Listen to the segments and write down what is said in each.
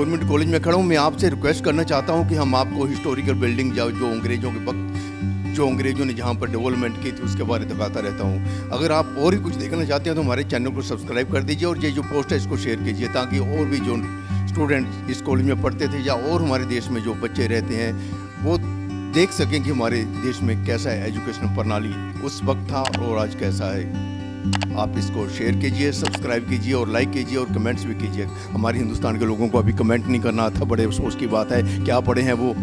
Government college में खड़ा हूँ। मैं आपसे रिक्वेस्ट करना चाहता हूँ कि हम आपको हिस्टोरिकल बिल्डिंग जो अंग्रेज़ों के वक्त जो अंग्रेज़ों ने जहाँ पर डेवलपमेंट की थी उसके बारे में दिखाता रहता हूँ। अगर आप और भी कुछ देखना चाहते हैं तो हमारे चैनल को सब्सक्राइब कर दीजिए और ये जो पोस्ट है इसको शेयर कीजिए, ताकि और भी जो स्टूडेंट इस कॉलेज में पढ़ते थे या और हमारे देश में जो बच्चे रहते हैं वो देख सकें कि हमारे देश में कैसा है एजुकेशन प्रणाली उस वक्त था और आज कैसा है। आप इसको शेयर कीजिए, सब्सक्राइब कीजिए और लाइक कीजिए और कमेंट्स भी कीजिए। हमारे हिंदुस्तान के लोगों को अभी कमेंट नहीं करना आता, बड़े अफसोस की बात है। क्या पढ़े हैं वो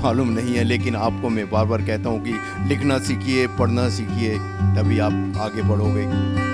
मालूम नहीं है, लेकिन आपको मैं बार बार कहता हूँ कि लिखना सीखिए, पढ़ना सीखिए, तभी आप आगे बढ़ोगे।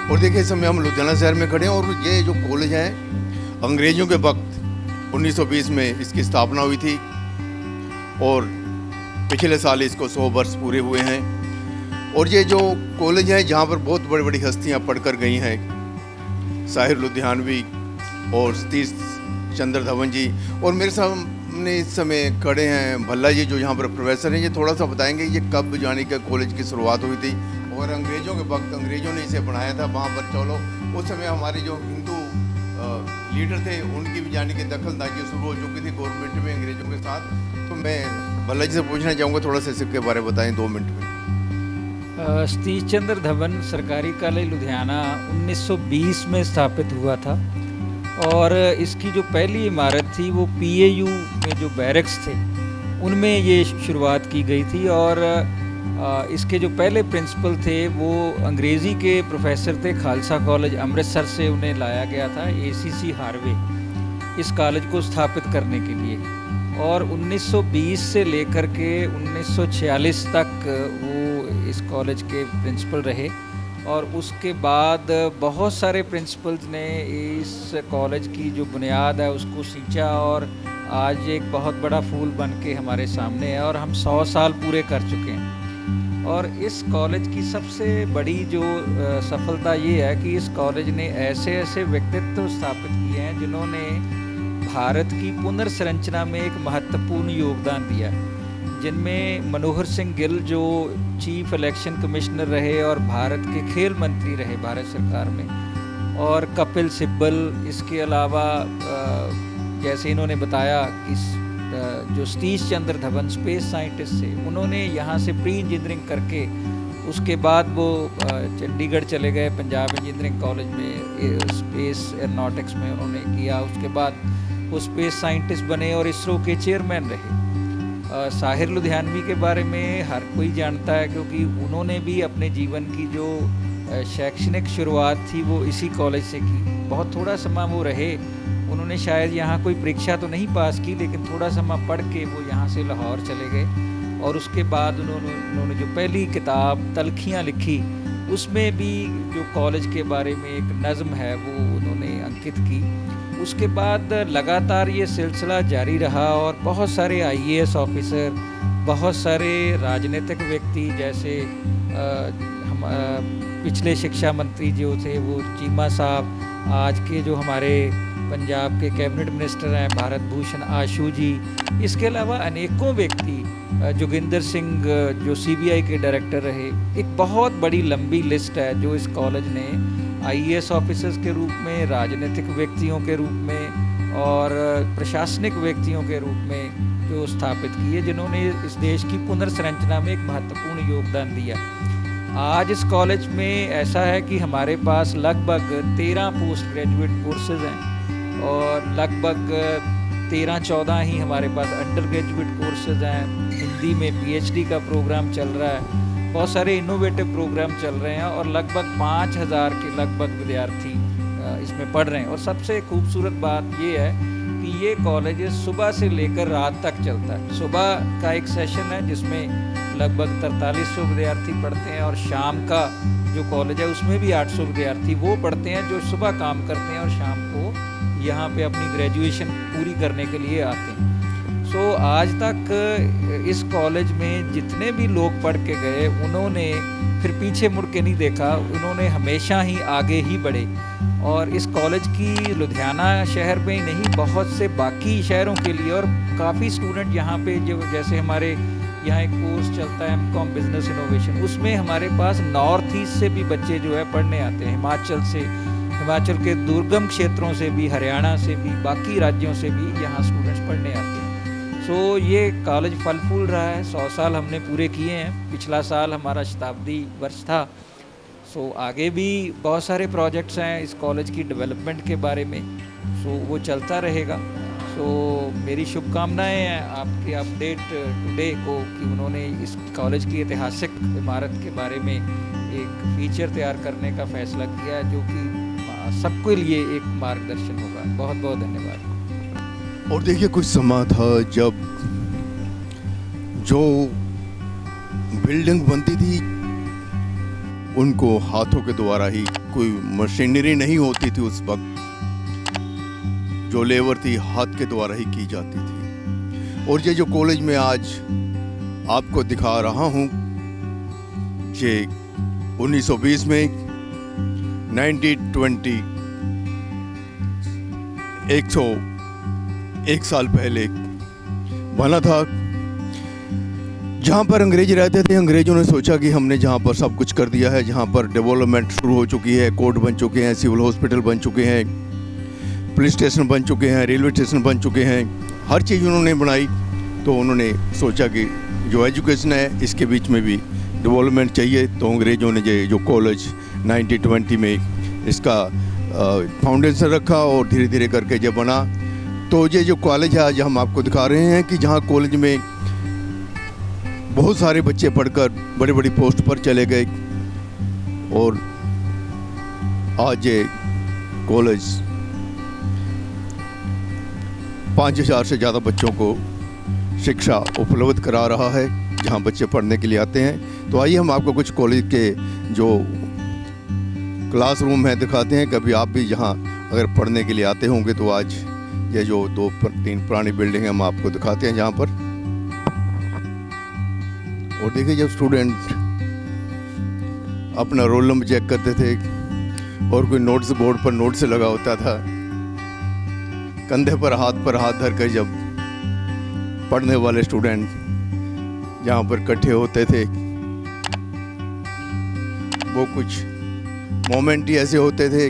और देखिए इस समय हम लुधियाना शहर में खड़े हैं और ये जो कॉलेज है अंग्रेज़ों के वक्त 1920 में इसकी स्थापना हुई थी और पिछले साल इसको 100 वर्ष पूरे हुए हैं। और ये जो कॉलेज है जहाँ पर बहुत बड़ी बड़ी हस्तियाँ पढ़कर गई हैं, साहिर लुधियानवी और सतीश चंद्र धवन जी, और मेरे सामने इस समय खड़े हैं भल्ला जी जो यहाँ पर प्रोफेसर हैं। ये थोड़ा सा बताएंगे ये कब जाने का कॉलेज की शुरुआत हुई थी और अंग्रेज़ों के वक्त अंग्रेज़ों ने इसे बनाया था वहाँ पर। चलो उस समय हमारे जो हिंदू लीडर थे उनकी भी जाने की दखलंदाजी शुरू हो चुकी थी गवर्नमेंट में अंग्रेज़ों के साथ। तो मैं भल्ला जी से पूछना चाहूँगा थोड़ा सा इसके बारे में बताएं 2 मिनट में। सतीश चंद्र धवन सरकारी कॉलेज लुधियाना 1920 में स्थापित हुआ था और इसकी जो पहली इमारत थी वो PAU में जो बैरक्स थे उनमें ये शुरुआत की गई थी। और इसके जो पहले प्रिंसिपल थे वो अंग्रेज़ी के प्रोफेसर थे, खालसा कॉलेज अमृतसर से उन्हें लाया गया था ACC हार्वे इस कॉलेज को स्थापित करने के लिए। और 1920 से लेकर के 1946 तक वो इस कॉलेज के प्रिंसिपल रहे और उसके बाद बहुत सारे प्रिंसिपल्स ने इस कॉलेज की जो बुनियाद है उसको सींचा और आज एक बहुत बड़ा फूल बन के हमारे सामने है और हम 100 साल पूरे कर चुके हैं। और इस कॉलेज की सबसे बड़ी जो सफलता ये है कि इस कॉलेज ने ऐसे ऐसे व्यक्तित्व स्थापित किए हैं जिन्होंने भारत की पुनर्संरचना में एक महत्वपूर्ण योगदान दिया, जिनमें मनोहर सिंह गिल जो चीफ इलेक्शन कमिश्नर रहे और भारत के खेल मंत्री रहे भारत सरकार में, और कपिल सिब्बल, इसके अलावा जैसे इन्होंने बताया कि जो सतीश चंद्र धवन स्पेस साइंटिस्ट थे उन्होंने यहाँ से प्री इंजीनियरिंग करके उसके बाद वो चंडीगढ़ चले गए पंजाब इंजीनियरिंग कॉलेज में स्पेस एरोनॉटिक्स में उन्होंने किया। उसके बाद वो स्पेस साइंटिस्ट बने और इसरो के चेयरमैन रहे। साहिर लुधियानवी के बारे में हर कोई जानता है क्योंकि उन्होंने भी अपने जीवन की जो शैक्षणिक शुरुआत थी वो इसी कॉलेज से की। बहुत थोड़ा समय वो रहे, उन्होंने शायद यहाँ कोई परीक्षा तो नहीं पास की लेकिन थोड़ा समय पढ़ के वो यहाँ से लाहौर चले गए और उसके बाद उन्होंने जो पहली किताब तलखियाँ लिखी उसमें भी जो कॉलेज के बारे में एक नज़्म है वो उन्होंने अंकित की। उसके बाद लगातार ये सिलसिला जारी रहा और बहुत सारे IAS ऑफिसर, बहुत सारे राजनीतिक व्यक्ति जैसे हम पिछले शिक्षा मंत्री जो थे वो चीमा साहब, आज के जो हमारे पंजाब के कैबिनेट मिनिस्टर हैं भारत भूषण आशू जी, इसके अलावा अनेकों व्यक्ति, जोगिंदर सिंह जो CBI के डायरेक्टर रहे, एक बहुत बड़ी लंबी लिस्ट है जो इस कॉलेज ने IAS ऑफिसर्स के रूप में, राजनीतिक व्यक्तियों के रूप में और प्रशासनिक व्यक्तियों के रूप में जो स्थापित किए, जिन्होंने इस देश की पुनर्संरचना में एक महत्वपूर्ण योगदान दिया। आज इस कॉलेज में ऐसा है कि हमारे पास लगभग 13 पोस्ट ग्रेजुएट कोर्सेज हैं और लगभग 13-14 ही हमारे पास अंडर ग्रेजुएट कोर्सेज हैं। हिंदी में पीएचडी का प्रोग्राम चल रहा है, बहुत सारे इनोवेटिव प्रोग्राम चल रहे हैं और लगभग 5,000 के लगभग विद्यार्थी इसमें पढ़ रहे हैं। और सबसे खूबसूरत बात ये है कि ये कॉलेज सुबह से लेकर रात तक चलता है। सुबह का एक सेशन है जिसमें लगभग 4300 विद्यार्थी पढ़ते हैं और शाम का जो कॉलेज है उसमें भी 800 विद्यार्थी वो पढ़ते हैं जो सुबह काम करते हैं और शाम को यहाँ पे अपनी ग्रेजुएशन पूरी करने के लिए आते हैं। सो आज तक इस कॉलेज में जितने भी लोग पढ़ के गए उन्होंने फिर पीछे मुड़ के नहीं देखा, उन्होंने हमेशा ही आगे ही बढ़े। और इस कॉलेज की लुधियाना शहर में ही नहीं, बहुत से बाकी शहरों के लिए और काफ़ी स्टूडेंट यहाँ पे जो जैसे हमारे यहाँ एक कोर्स चलता है एमकॉम बिजनेस इनोवेशन, उसमें हमारे पास नॉर्थ ईस्ट से भी बच्चे जो है पढ़ने आते हैं, हिमाचल से, हिमाचल के दुर्गम क्षेत्रों से भी, हरियाणा से भी, बाकी राज्यों से भी यहाँ स्टूडेंट्स पढ़ने आते हैं। सो ये कॉलेज फल फूल रहा है, 100 साल हमने पूरे किए हैं, पिछला साल हमारा शताब्दी वर्ष था। सो आगे भी बहुत सारे प्रोजेक्ट्स हैं इस कॉलेज की डेवलपमेंट के बारे में, सो वो चलता रहेगा। सो मेरी शुभकामनाएं हैं आपके अपडेट टुडे को कि उन्होंने इस कॉलेज की ऐतिहासिक इमारत के बारे में एक फीचर तैयार करने का फैसला किया जो कि सबके लिए एक मार्गदर्शन होगा। बहुत बहुत धन्यवाद। और देखिए, कुछ समय था जब जो बिल्डिंग बनती थी उनको हाथों के द्वारा ही, कोई मशीनरी नहीं होती थी उस वक्त, जो लेबर थी हाथ के द्वारा ही की जाती थी। और ये जो कॉलेज में आज आपको दिखा रहा हूँ, ये 1920 में 1920 101 साल पहले बना था। जहाँ पर अंग्रेज रहते थे, अंग्रेजों ने सोचा कि हमने जहाँ पर सब कुछ कर दिया है, जहाँ पर डेवलपमेंट शुरू हो चुकी है, कोर्ट बन चुके हैं, सिविल हॉस्पिटल बन चुके हैं, पुलिस स्टेशन बन चुके हैं, रेलवे स्टेशन बन चुके हैं, हर चीज़ उन्होंने बनाई। तो उन्होंने सोचा कि जो एजुकेशन है इसके बीच में भी डेवलपमेंट चाहिए। तो अंग्रेजों ने जो कॉलेज 1920 में इसका फाउंडेशन रखा और धीरे धीरे करके जब बना, तो ये जो कॉलेज है आज हम आपको दिखा रहे हैं कि जहाँ कॉलेज में बहुत सारे बच्चे पढ़कर बड़ी बड़ी पोस्ट पर चले गए और आज ये कॉलेज 5,000 से ज़्यादा बच्चों को शिक्षा उपलब्ध करा रहा है, जहाँ बच्चे पढ़ने के लिए आते हैं। तो आइए हम आपको कुछ कॉलेज के जो क्लासरूम हैं दिखाते हैं। कभी आप भी यहाँ अगर पढ़ने के लिए आते होंगे तो आज ये जो 2-3 पुरानी बिल्डिंग है हम आपको दिखाते हैं जहाँ पर। और देखिए, जब स्टूडेंट अपना रोल नंबर चेक करते थे और कोई नोट्स बोर्ड पर नोट से लगा होता था, कंधे पर हाथ धरकर जब पढ़ने वाले स्टूडेंट जहाँ पर इकट्ठे होते थे, वो कुछ मोमेंट ही ऐसे होते थे,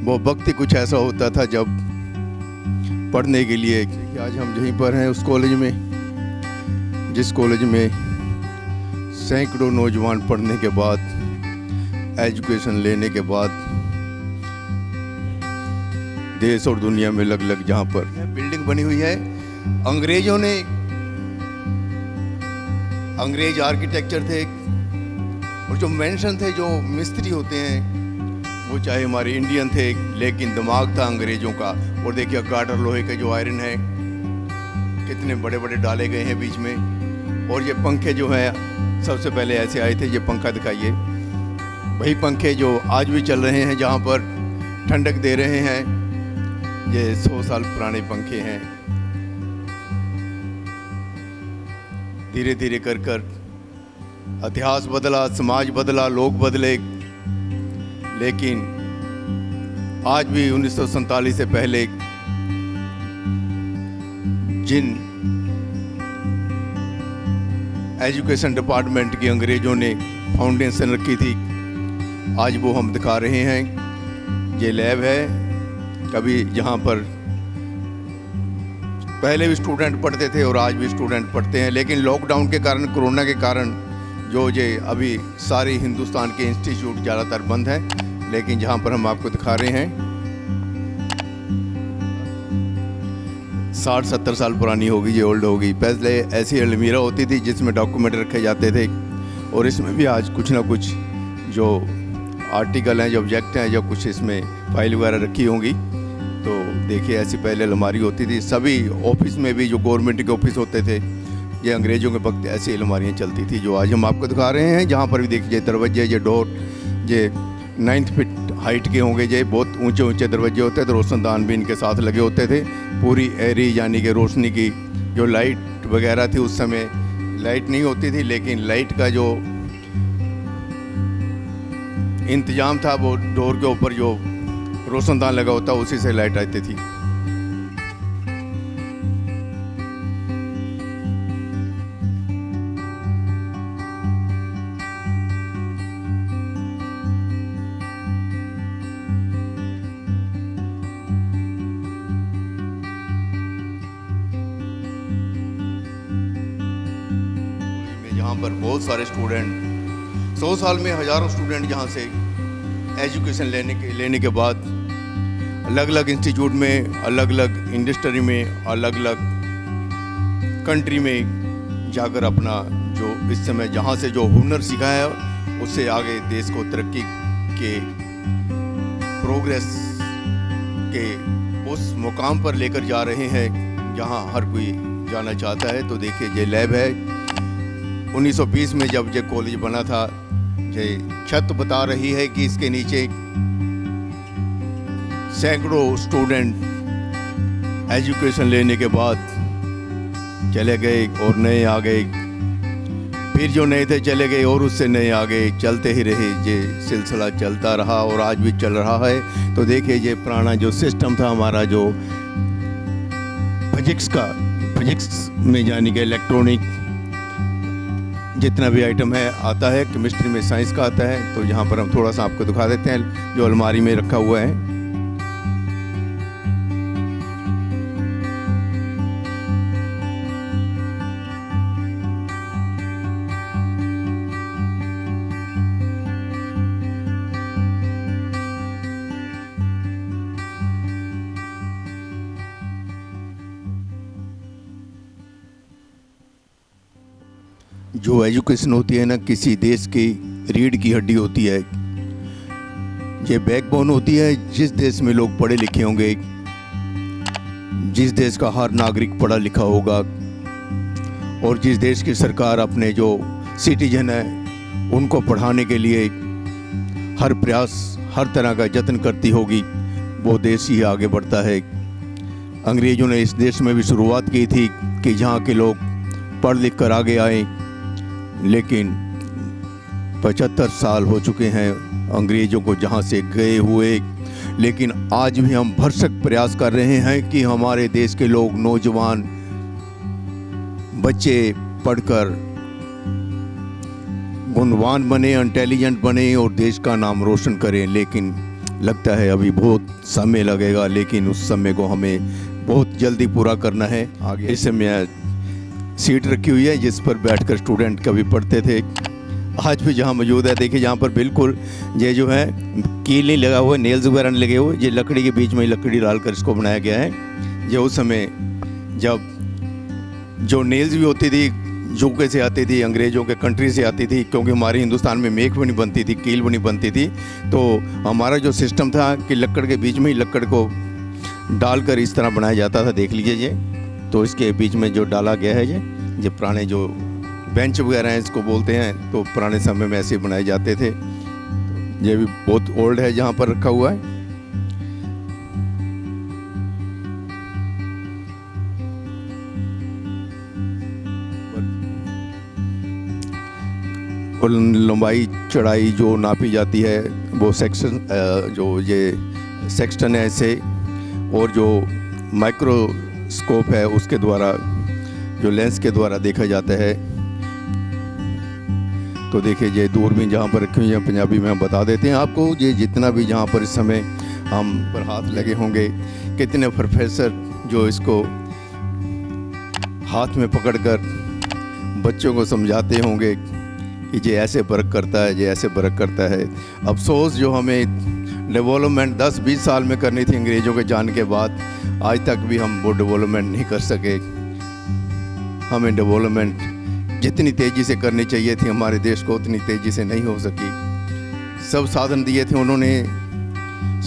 वो वक्त ही कुछ ऐसा होता था जब पढ़ने के लिए। आज हम यहीं पर हैं उस कॉलेज में, जिस कॉलेज में सैकड़ों नौजवान पढ़ने के बाद, एजुकेशन लेने के बाद देश और दुनिया में लग जहाँ पर बिल्डिंग बनी हुई है। अंग्रेजों ने, अंग्रेज आर्किटेक्चर थे और जो मेंशन थे, जो मिस्त्री होते हैं, वो चाहे हमारे इंडियन थे लेकिन दिमाग था अंग्रेजों का। और देखिए गार्टर लोहे के जो आयरन है कितने बड़े बड़े डाले गए हैं बीच में। और ये पंखे जो हैं सबसे पहले ऐसे आए थे। ये पंखा दिखाइए, वही पंखे जो आज भी चल रहे हैं, जहाँ पर ठंडक दे रहे हैं। ये 100 साल पुराने पंखे हैं। धीरे धीरे कर इतिहास बदला, समाज बदला, लोग बदले, लेकिन आज भी 1947 से पहले जिन एजुकेशन डिपार्टमेंट की अंग्रेजों ने फाउंडेशन रखी थी, आज वो हम दिखा रहे हैं। ये लैब है, कभी जहाँ पर पहले भी स्टूडेंट पढ़ते थे और आज भी स्टूडेंट पढ़ते हैं, लेकिन लॉकडाउन के कारण, कोरोना के कारण जो ये अभी सारे हिंदुस्तान के इंस्टीट्यूट ज़्यादातर बंद हैं। लेकिन जहाँ पर हम आपको दिखा रहे हैं 60-70 साल पुरानी होगी, ये ओल्ड होगी। पहले ऐसी अलमीरा होती थी जिसमें डॉक्यूमेंट रखे जाते थे, और इसमें भी आज कुछ ना कुछ जो आर्टिकल हैं, जो ऑब्जेक्ट हैं, जो कुछ इसमें फाइल वगैरह रखी होंगी। तो देखिए ऐसी पहले अलमारी होती थी। सभी ऑफिस में भी जो गवर्नमेंट के ऑफिस होते थे, ये अंग्रेज़ों के वक्त ऐसी अलमारियाँ चलती थी जो आज हम आपको दिखा रहे हैं। जहाँ पर भी देखिए दरवाजे, ये डोर, ये 9 फीट हाइट के होंगे, ये बहुत ऊंचे ऊंचे दरवाजे होते थे। तो रोशनदान भी इनके साथ लगे होते थे। पूरी एरी यानी कि रोशनी की जो लाइट वगैरह थी, उस समय लाइट नहीं होती थी, लेकिन लाइट का जो इंतज़ाम था वो डोर के ऊपर जो रोशनदान लगा होता, उसी से लाइट आती थी। यहाँ पर बहुत सारे स्टूडेंट, 100 साल में हज़ारों स्टूडेंट यहाँ से एजुकेशन लेने के बाद अलग अलग इंस्टीट्यूट में, अलग अलग इंडस्ट्री में, अलग अलग कंट्री में जाकर अपना जो इस समय जहाँ से जो हुनर सीखा है, उससे आगे देश को तरक्की के प्रोग्रेस के उस मुकाम पर लेकर जा रहे हैं जहाँ हर कोई जाना चाहता है। तो देखिए ये लैब है। 1920 में जब ये कॉलेज बना था, ये छत बता रही है कि इसके नीचे सैकड़ों स्टूडेंट एजुकेशन लेने के बाद चले गए और नए आ गए, फिर जो नए थे चले गए और उससे नए आ गए, चलते ही रहे। ये सिलसिला चलता रहा और आज भी चल रहा है। तो देखिए ये पुराना जो सिस्टम था हमारा, जो फिजिक्स में यानी कि इलेक्ट्रॉनिक जितना भी आइटम है आता है, केमिस्ट्री में साइंस का आता है। तो यहाँ पर हम थोड़ा सा आपको दिखा देते हैं जो अलमारी में रखा हुआ है। जो एजुकेशन होती है ना, किसी देश की रीढ़ की हड्डी होती है, ये बैकबोन होती है। जिस देश में लोग पढ़े लिखे होंगे, जिस देश का हर नागरिक पढ़ा लिखा होगा, और जिस देश की सरकार अपने जो सिटीजन है उनको पढ़ाने के लिए हर प्रयास, हर तरह का यत्न करती होगी, वो देश ही आगे बढ़ता है। अंग्रेज़ों ने इस देश में भी शुरुआत की थी कि जहाँ के लोग पढ़ लिख कर आगे आए, लेकिन 75 साल हो चुके हैं अंग्रेज़ों को जहाँ से गए हुए। लेकिन आज भी हम भरसक प्रयास कर रहे हैं कि हमारे देश के लोग, नौजवान बच्चे पढ़कर गुणवान बने, इंटेलिजेंट बने और देश का नाम रोशन करें। लेकिन लगता है अभी बहुत समय लगेगा, लेकिन उस समय को हमें बहुत जल्दी पूरा करना है। आगे इस समय सीट रखी हुई है जिस पर बैठकर स्टूडेंट कभी पढ़ते थे, आज भी जहाँ मौजूद है। देखिए यहाँ पर बिल्कुल ये जो है कील नहीं लगा हुआ, नेल्स वगैरह नहीं लगे हुए, ये लकड़ी के बीच में लकड़ी डालकर इसको बनाया गया है। ये उस समय जब जो नेल्स भी होती थी, यूके से आती थी, अंग्रेज़ों के कंट्री से आती थी, क्योंकि हमारे हिंदुस्तान में मेख भी नहीं बनती थी, कील भी नहीं बनती थी। तो हमारा जो सिस्टम था कि लकड़ के बीच में ही लकड़ को डालकर इस तरह बनाया जाता था। देख लीजिए ये, तो इसके बीच में जो डाला गया है ये पुराने जो बेंच वगैरह हैं इसको बोलते हैं, तो पुराने समय में ऐसे बनाए जाते थे। ये भी बहुत ओल्ड है जहाँ पर रखा हुआ है। और लंबाई चौड़ाई जो नापी जाती है वो सेक्शन, जो ये सेक्शन है ऐसे, और जो माइक्रोस्कोप है उसके द्वारा, जो लेंस के द्वारा देखा जाता है। तो देखिए ये दूरबीन जहाँ पर रखी हुई है, पंजाबी में हम बता देते हैं आपको। ये जितना भी जहाँ पर इस समय हम पर हाथ लगे होंगे, कितने प्रोफेसर जो इसको हाथ में पकड़कर बच्चों को समझाते होंगे कि ये ऐसे वर्क करता है, ये ऐसे वर्क करता है। अफसोस जो हमें डेवलपमेंट 10-20 साल में करनी थी अंग्रेज़ों के जाने के बाद, आज तक भी हम वो डेवलपमेंट नहीं कर सके। हमें डेवलपमेंट जितनी तेज़ी से करनी चाहिए थी हमारे देश को, उतनी तेज़ी से नहीं हो सकी। सब साधन दिए थे उन्होंने,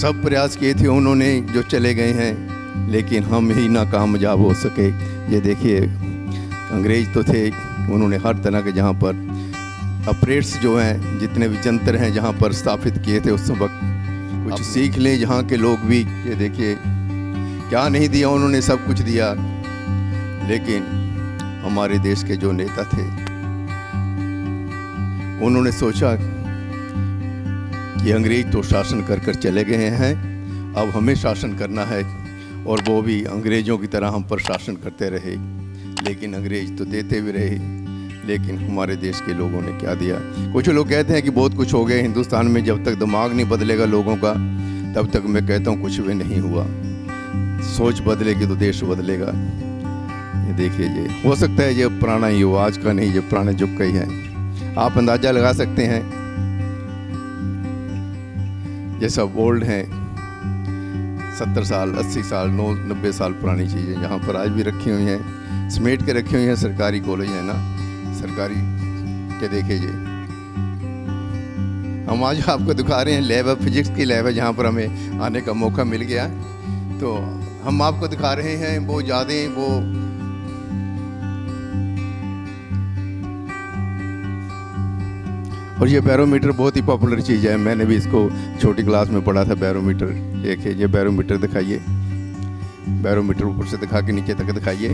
सब प्रयास किए थे उन्होंने जो चले गए हैं, लेकिन हम ही नाकामयाब हो सके। ये देखिए, अंग्रेज़ तो थे, उन्होंने हर तरह के जहाँ पर ऑपरेट्स जो हैं, जितने भी जंतर हैं जहाँ पर स्थापित किए थे उस वक्त, कुछ सीख लें यहाँ के लोग भी। ये देखिए, क्या नहीं दिया उन्होंने, सब कुछ दिया। लेकिन हमारे देश के जो नेता थे उन्होंने सोचा कि अंग्रेज तो शासन कर कर चले गए हैं, अब हमें शासन करना है, और वो भी अंग्रेज़ों की तरह हम पर शासन करते रहे। लेकिन अंग्रेज तो देते भी रहे, लेकिन हमारे देश के लोगों ने क्या दिया। कुछ लोग कहते हैं कि बहुत कुछ हो गया हिंदुस्तान में, जब तक दिमाग नहीं बदलेगा लोगों का तब तक मैं कहता हूँ कुछ भी नहीं हुआ। सोच बदलेगी तो देश बदलेगा। ये देखिए, ये हो सकता है ये पुराना ही हो, आज का नहीं, ये पुराने युग का ही है। आप अंदाज़ा लगा सकते हैं, ये सब ओल्ड हैं, 70 साल 80 साल 90 साल पुरानी चीज़ें यहाँ पर आज भी रखी हुई हैं, समेट के रखी हुई हैं। सरकारी कॉलेज है ना, सरकारी के देखिए जी, हम आज आपको दिखा रहे हैं लैब है, फिजिक्स की लैब है, जहाँ पर हमें आने का मौका मिल गया। तो हम आपको दिखा रहे हैं वो ज़्यादा वो और ये बैरोमीटर बहुत ही पॉपुलर चीज़ है, मैंने भी इसको छोटी क्लास में पढ़ा था। बैरोमीटर देखिए, ये बैरोमीटर दिखाइए, बैरोमीटर ऊपर से दिखा के नीचे तक दिखाइए।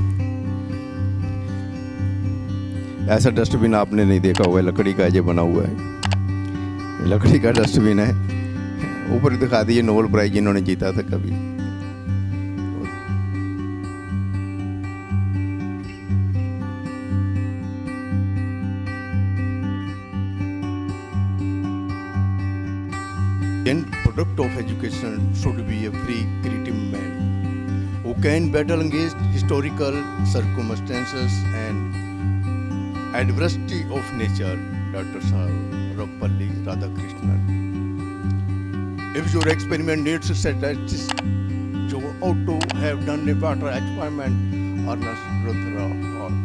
ऐसा डस्टबिन आपने नहीं देखा होगा, लकड़ी का ये बना हुआ है, लकड़ी का डस्टबिन है। ऊपर दिखा दिए नोबेल प्राइज जिन्होंने जीता था कभी। End product of education should be a free creative man who can battle against historical circumstances and adversity of nature. Dr. Sarvepalli Radhakrishnan. If your experiment needs statistics, you ought to have done a better experiment. Ernest Rutherford.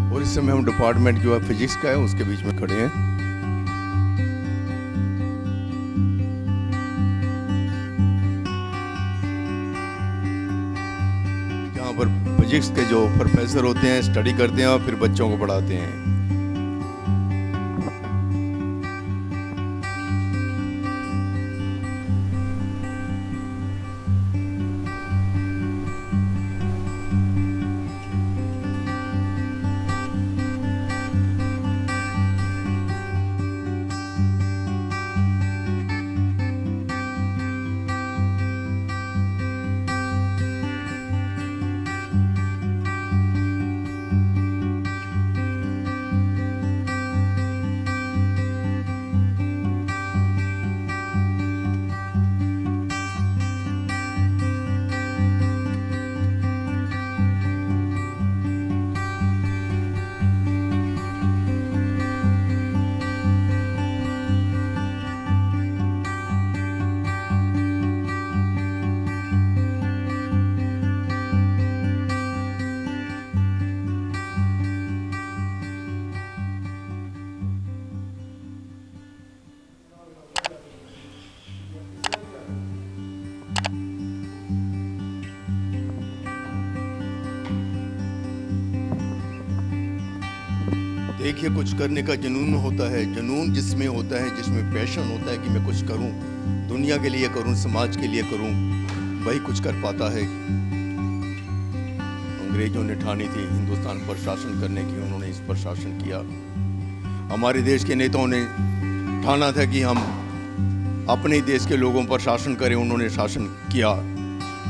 और इस समय हम department जो है physics का है उसके बीच में खड़े हैं। यहाँ पर फिजिक्स के जो प्रोफेसर होते हैं स्टडी करते हैं और फिर बच्चों को पढ़ाते हैं। देखिए, कुछ करने का जुनून होता है, जुनून जिसमें होता है, जिसमें पैशन होता है कि मैं कुछ करूं, दुनिया के लिए करूं, समाज के लिए करूं, वही कुछ कर पाता है। अंग्रेजों ने ठानी थी हिंदुस्तान पर शासन करने की, उन्होंने इस पर शासन किया। हमारे देश के नेताओं ने ठाना था कि हम अपने देश के लोगों पर शासन करें, उन्होंने शासन किया।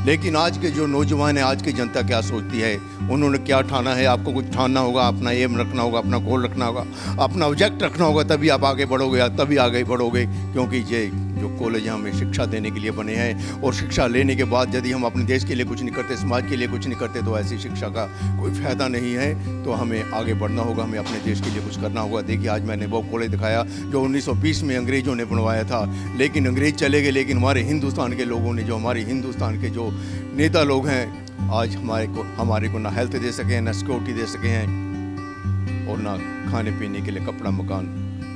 लेकिन आज के जो नौजवान हैं, आज की जनता क्या सोचती है, उन्होंने क्या ठाना है? आपको कुछ ठानना होगा, अपना एम रखना होगा, अपना गोल रखना होगा, अपना ऑब्जेक्ट रखना होगा, तभी आप आगे बढ़ोगे, तभी आगे बढ़ोगे। क्योंकि ये जो कॉलेज हमें शिक्षा देने के लिए बने हैं, और शिक्षा लेने के बाद यदि हम अपने देश के लिए कुछ नहीं करते, समाज के लिए कुछ नहीं करते, तो ऐसी शिक्षा का कोई फ़ायदा नहीं है। तो हमें आगे बढ़ना होगा, हमें अपने देश के लिए कुछ करना होगा। देखिए आज मैंने वो कॉलेज दिखाया जो 1920 में अंग्रेज़ों ने बनवाया था, लेकिन अंग्रेज़ चले गए, लेकिन हमारे हिंदुस्तान के लोगों ने, जो हमारे हिंदुस्तान के जो नेता लोग हैं, आज हमारे को ना हेल्थ दे सके हैं, ना सिक्योरिटी दे सके हैं, और ना खाने पीने के लिए कपड़ा मकान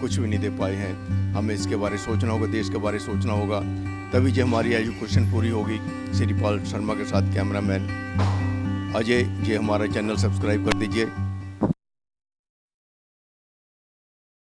कुछ भी नहीं दे पाए हैं। हमें इसके बारे सोचना होगा, देश के बारे सोचना होगा, तभी जो हमारी एजुकेशन पूरी होगी। श्री पाल शर्मा के साथ कैमरामैन अजय जी, हमारा चैनल सब्सक्राइब कर दीजिए।